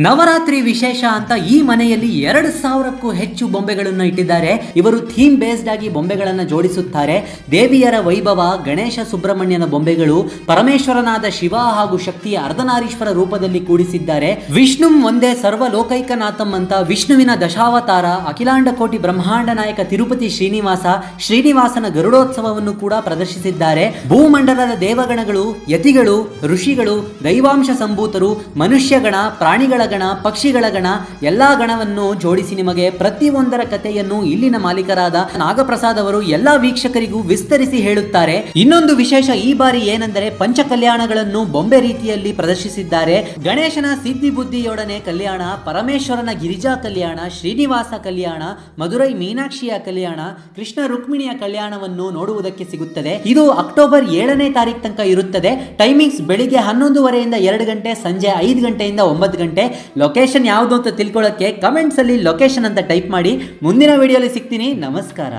ನವರಾತ್ರಿ ವಿಶೇಷ ಅಂತ ಈ ಮನೆಯಲ್ಲಿ 2,000ಕ್ಕೂ ಹೆಚ್ಚು ಬೊಂಬೆಗಳನ್ನು ಇಟ್ಟಿದ್ದಾರೆ. ಇವರು ಥೀಮ್ ಬೇಸ್ಡ್ ಆಗಿ ಬೊಂಬೆಗಳನ್ನು ಜೋಡಿಸುತ್ತಾರೆ. ದೇವಿಯರ ವೈಭವ, ಗಣೇಶ ಸುಬ್ರಹ್ಮಣ್ಯನ ಬೊಂಬೆಗಳು, ಪರಮೇಶ್ವರನಾದ ಶಿವ ಹಾಗೂ ಶಕ್ತಿಯ ಅರ್ಧನಾರೀಶ್ವರ ರೂಪದಲ್ಲಿ ಕೂಡಿಸಿದ್ದಾರೆ. ವಿಷ್ಣು ಒಂದೇ ಸರ್ವ ಲೋಕೈಕನಾಥಂ ಅಂತ ವಿಷ್ಣುವಿನ ದಶಾವತಾರ, ಅಖಿಲಾಂಡ ಕೋಟಿ ಬ್ರಹ್ಮಾಂಡ ನಾಯಕ ತಿರುಪತಿ ಶ್ರೀನಿವಾಸನ ಗರುಡೋತ್ಸವವನ್ನು ಕೂಡ ಪ್ರದರ್ಶಿಸಿದ್ದಾರೆ. ಭೂಮಂಡಲದ ದೇವಗಣಗಳು, ಯತಿಗಳು, ಋಷಿಗಳು, ದೈವಾಂಶ ಸಂಭೂತರು, ಮನುಷ್ಯಗಣ, ಪ್ರಾಣಿಗಳ ಗಣ, ಪಕ್ಷಿಗಳ ಗಣ, ಎಲ್ಲಾ ಗಣವನ್ನು ಜೋಡಿಸಿ ನಿಮಗೆ ಪ್ರತಿಯೊಂದರ ಕಥೆಯನ್ನು ಇಲ್ಲಿನ ಮಾಲೀಕರಾದ ನಾಗಪ್ರಸಾದ್ ಅವರು ಎಲ್ಲಾ ವೀಕ್ಷಕರಿಗೂ ವಿಸ್ತರಿಸಿ ಹೇಳುತ್ತಾರೆ. ಇನ್ನೊಂದು ವಿಶೇಷ ಈ ಬಾರಿ ಏನೆಂದರೆ ಪಂಚ ಕಲ್ಯಾಣಗಳನ್ನು ಬೊಂಬೆ ರೀತಿಯಲ್ಲಿ ಪ್ರದರ್ಶಿಸಿದ್ದಾರೆ. ಗಣೇಶನ ಸಿದ್ಧಿ ಬುದ್ಧಿಯೊಡನೆ ಕಲ್ಯಾಣ, ಪರಮೇಶ್ವರನ ಗಿರಿಜಾ ಕಲ್ಯಾಣ, ಶ್ರೀನಿವಾಸ ಕಲ್ಯಾಣ, ಮಧುರೈ ಮೀನಾಕ್ಷಿಯ ಕಲ್ಯಾಣ, ಕೃಷ್ಣ ರುಕ್ಮಿಣಿಯ ಕಲ್ಯಾಣವನ್ನು ನೋಡುವುದಕ್ಕೆ ಸಿಗುತ್ತದೆ. ಇದು ಅಕ್ಟೋಬರ್ 7ನೇ ತಾರೀಕು ತನಕ ಇರುತ್ತದೆ. ಟೈಮಿಂಗ್ಸ್ ಬೆಳಿಗ್ಗೆ 11:30 2 ಗಂಟೆ, ಸಂಜೆ 5 ಗಂಟೆಯಿಂದ 9 ಗಂಟೆ. ಲೊಕೇಶನ್ ಯಾವುದು ಅಂತ ತಿಳ್ಕೊಳ್ಳೋಕೆ ಕಮೆಂಟ್ಸ್ ಅಲ್ಲಿ ಲೊಕೇಶನ್ ಅಂತ ಟೈಪ್ ಮಾಡಿ. ಮುಂದಿನ ವಿಡಿಯೋಲಿ ಸಿಗ್ತೀನಿ. ನಮಸ್ಕಾರ.